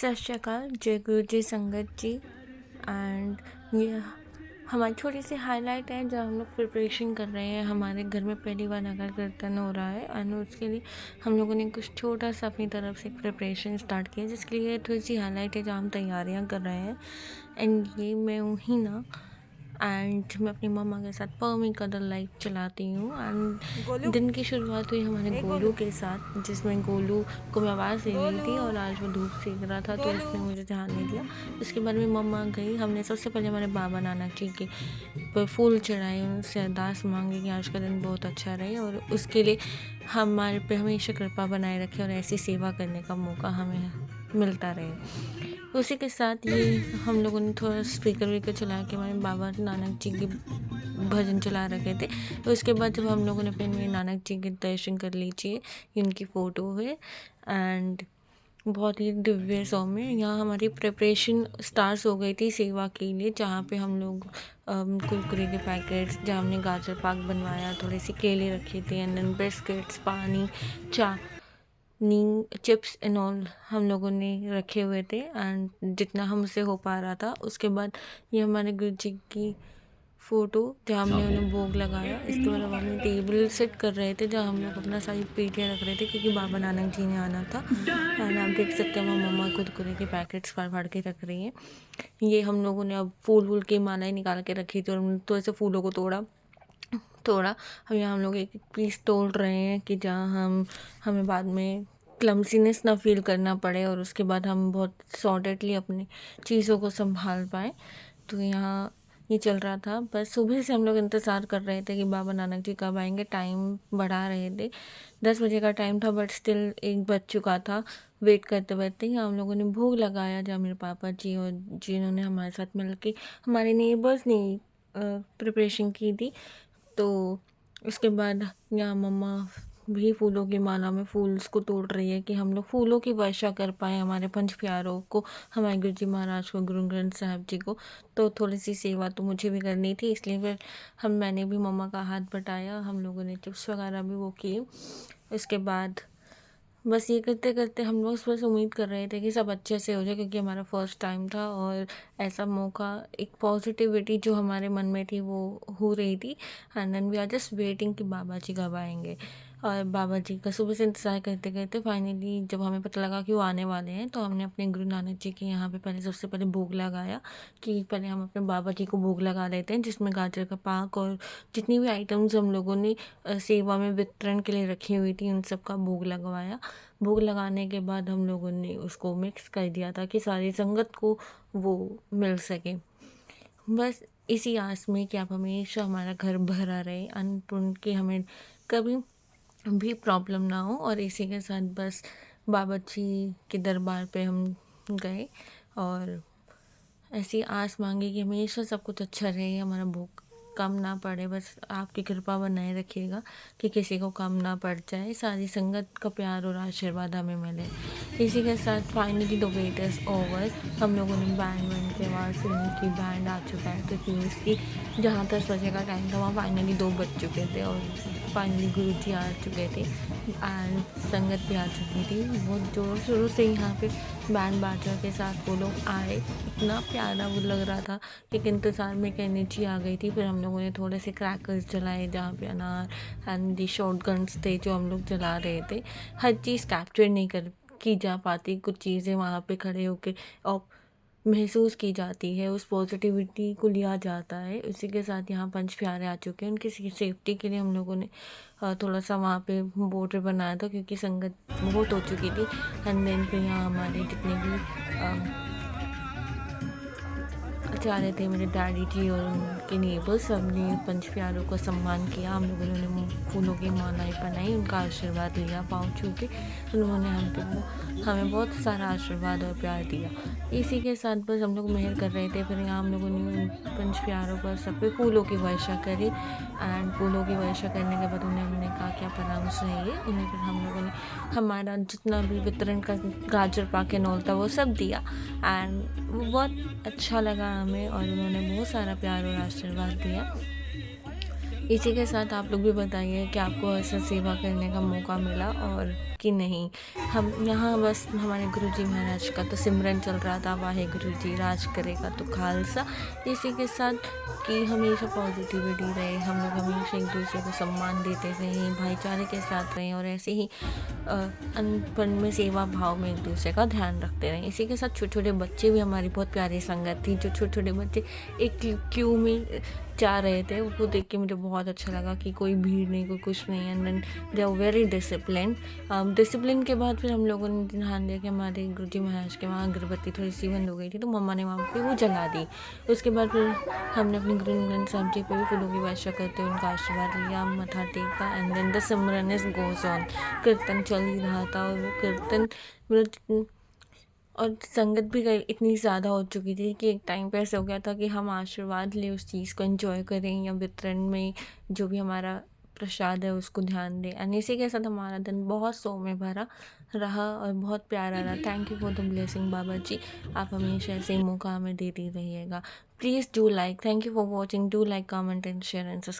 सत श्री अकाल, जय गुरु जी, संगत जी। एंड ये हमारी छोटी सी हाईलाइट है जब हम लोग प्रिपरेशन कर रहे हैं। हमारे घर में पहली बार नगर कीर्तन हो रहा है एंड उसके लिए हम लोगों ने कुछ छोटा सा अपनी तरफ से प्रिपरेशन स्टार्ट किया, जिसके लिए थोड़ी सी हाईलाइट है जहाँ हम तैयारियाँ कर रहे हैं। एंड ये मैं हूँ ही ना, एंड मैं अपनी मम्मा के साथ पमी कदर लाइफ चलाती हूँ। एंड दिन की शुरुआत हुई हमारे गोलू के साथ, जिसमें गोलू को मैं आवाज़ दे रही थी और आज वो धूप सेक रहा था तो उसने मुझे ध्यान नहीं दिया। उसके बाद में मम्मा गई, हमने सबसे पहले हमारे बाबा नानक जी के पर फूल चढ़ाए, उनसे अरदास मांगी कि आज का दिन बहुत अच्छा रहे और उसके लिए हमारे पे हमेशा कृपा बनाए रखे और ऐसी सेवा करने का मौका हमें मिलता रहे। उसी के साथ ये हम लोगों ने थोड़ा स्पीकर वीकर चला के हमारे बाबा नानक जी के भजन चला रखे थे। उसके बाद जब हम लोगों ने अपने मेरे नानक जी के दर्शन कर लीजिए, इनकी फ़ोटो है एंड बहुत ही दिव्य सौम्य। यहाँ हमारी प्रिपरेशन स्टार्ट हो गई थी सेवा के लिए, जहाँ पे हम लोग कुरकुरे के पैकेट्स, जहाँ हमने गाजर पाक बनवाया, थोड़े से केले रखे थे एंड देन बिस्किट्स, पानी, चा नी चिप्स एंड ऑल हम लोगों ने रखे हुए थे एंड जितना हमसे हो पा रहा था। उसके बाद ये हमारे गुरु जी की फ़ोटो जहाँ हमने उन्हें भोग लगाया। इसके बाद अब हम टेबल सेट कर रहे थे जहाँ हम लोग अपना सारी पेटियाँ रख रहे थे, क्योंकि बाबा नानक जी ने आना था। एंड आप देख सकते हैं वहाँ मम्मा कुरकुरे के पैकेट्स फाड़ फाड़ के रख रही हैं। ये हम लोगों ने अब फूल वूल की मालाएँ निकाल के रखी थी और तो ऐसे फूलों को तोड़ा अब यहाँ हम लोग एक एक पीस तोड़ रहे हैं कि जहाँ हमें बाद में क्लमसीनेस ना फील करना पड़े और उसके बाद हम बहुत सॉर्टेडली अपनी चीज़ों को संभाल पाएँ। तो यहाँ ये चल रहा था। बस सुबह से हम लोग इंतज़ार कर रहे थे कि बाबा नानक जी कब आएंगे। टाइम बढ़ा रहे थे, 10 बजे का टाइम था बट स्टिल 1 बज चुका था। वेट करते करते ही हम लोगों ने भोग लगाया, जहाँ मेरे पापा जी और जिन्होंने हमारे साथ मिल के हमारे नेबर्स ने प्रिपरेशन की थी। तो उसके बाद यहाँ मम्मा भी फूलों की माला में फूल्स को तोड़ रही है कि हम लोग फूलों की वर्षा कर पाएँ हमारे पंच प्यारों को, हमारे गुरु जी महाराज को, गुरु ग्रंथ साहब जी को। तो थोड़ी सी सेवा तो मुझे भी करनी थी, इसलिए फिर मैंने भी मम्मा का हाथ बटाया। हम लोगों ने चिप्स वगैरह भी वो किए। उसके बाद बस ये करते करते हम लोग बस उम्मीद कर रहे थे कि सब अच्छे से हो जाए, क्योंकि हमारा फर्स्ट टाइम था और ऐसा मौका, एक पॉजिटिविटी जो हमारे मन में थी वो हो रही थी। And then we are just waiting कि बाबा जी कब आएंगे। और बाबा जी का सुबह से इंतज़ार करते करते फाइनली जब हमें पता लगा कि वो आने वाले हैं, तो हमने अपने गुरु नानक जी के यहाँ पे पहले सबसे पहले भोग लगाया कि पहले हम अपने बाबा जी को भोग लगा लेते हैं, जिसमें गाजर का पाक और जितनी भी आइटम्स हम लोगों ने सेवा में वितरण के लिए रखी हुई थी उन सब का भोग लगवाया। भोग लगाने के बाद हम लोगों ने उसको मिक्स कर दिया ताकि सारी संगत को वो मिल सके। बस इसी आस में कि आप हमेशा हमारा घर भरा रहे, अन्नपूर्ण की हमें कभी भी प्रॉब्लम ना हो। और इसी के साथ बस बाबा जी के दरबार पे हम गए और ऐसी आस मांगी कि हमेशा सब कुछ अच्छा रहे, हमारा भूख कम ना पड़े, बस आपकी कृपा बनाए रखिएगा कि किसी को कम ना पड़ जाए, सारी संगत का प्यार और आशीर्वाद हमें मिले। इसी के साथ finally the wait is over. हम लोगों ने बैंड के आवाज़ सुनी कि बैंड आ चुका है, क्योंकि उसकी जहाँ 10 बजे का टाइम था वहाँ फाइनली 2 बज चुके थे और फाइनली गुरु जी आ चुके थे एंड संगत भी आ चुकी थी। बहुत जोर शोरों से यहाँ पे बैंड बाजा के साथ वो लोग आए, इतना प्यारा वो लग रहा था। एक इंतज़ार में एक एनर्जी आ गई थी। फिर हम लोगों ने थोड़े से क्रैकर्स जलाए जहाँ पे अनार एंड दी शॉर्ट गन्स थे जो हम लोग जला रहे थे। हर चीज़ कैप्चर नहीं कर की जा पाती, कुछ चीज़ें वहाँ पे खड़े होके और महसूस की जाती है, उस पॉजिटिविटी को लिया जाता है। उसी के साथ यहाँ पंच प्यारे आ चुके हैं, उनकी सेफ्टी के लिए हम लोगों ने थोड़ा सा वहाँ पे बॉर्डर बनाया था, क्योंकि संगत बहुत हो चुकी थी। एंड देन फिर यहाँ हमारे जितने भी आचार्य थे, मेरे डैडी जी और उनके नेबर्स, सबने पंच प्यारों का सम्मान किया। हम लोगों ने फूलों की मालाएं बनाई, उनका आशीर्वाद लिया पाँव छू के। उन्होंने हमें बहुत सारा आशीर्वाद और प्यार दिया। इसी के साथ बस हम लोग मेहर कर रहे थे। फिर यहाँ हम लोगों ने पंच प्यारों पर सब पे फूलों की वर्षा करी एंड फूलों की वर्षा करने के बाद उन्हें हमने कहा क्या परामर्श रहिए। उन्हें फिर हम लोगों ने हमारा जितना भी वितरण का गाजर पाक एंड ऑल था वो सब दिया एंड वो बहुत अच्छा लगा हमें और उन्होंने बहुत सारा प्यार और आशीर्वाद दिया। इसी के साथ आप लोग भी बताइए कि आपको ऐसा सेवा करने का मौका मिला और कि नहीं, हम यहाँ बस हमारे गुरुजी महाराज का तो सिमरन चल रहा था, वाहे गुरु जी राज करेगा तो खालसा। इसी के साथ कि हमेशा पॉजिटिविटी रहे, हम लोग हमेशा एक दूसरे को सम्मान देते रहें, भाईचारे के साथ रहें और ऐसे ही अनपढ़ में सेवा भाव में एक दूसरे का ध्यान रखते रहें। इसी के साथ छोटे छोटे बच्चे भी हमारी बहुत प्यारी संगत थी, जो छोटे छोटे बच्चे एक क्यू में जा रहे थे, वो देख के मुझे बहुत अच्छा लगा कि कोई भीड़ नहीं, कोई कुछ नहीं, and then they are very discipline. Discipline के बाद फिर हम लोगों ने ध्यान दिया कि हमारे गुरुजी महाराज के वहाँ अगरबत्ती थोड़ी सी बंद हो गई थी, तो मम्मा ने वहाँ पे वो जला दी। उसके बाद फिर हमने अपने गुरु ग्रंथ साहब जी पे भी फूलों की वर्षा करते हुए उनका आशीर्वाद लिया, मत्था टेका, and then the simran is goes on. कीर्तन चल ही रहा था और वो कीर्तन मतलब और संगत भी इतनी ज़्यादा हो चुकी थी कि एक टाइम पे ऐसा हो गया था कि हम आशीर्वाद लें, उस चीज़ को एंजॉय करें या वितरण में जो भी हमारा प्रसाद है उसको ध्यान दें। एंड इसी के साथ हमारा दिन बहुत सौ में भरा रहा और बहुत प्यारा रहा। Thank you for the blessing Baba ji, आप हमेशा ऐसे ही मौका हमें देते रहिएगा। Please do like, thank you for watching, do like, comment and share and subscribe.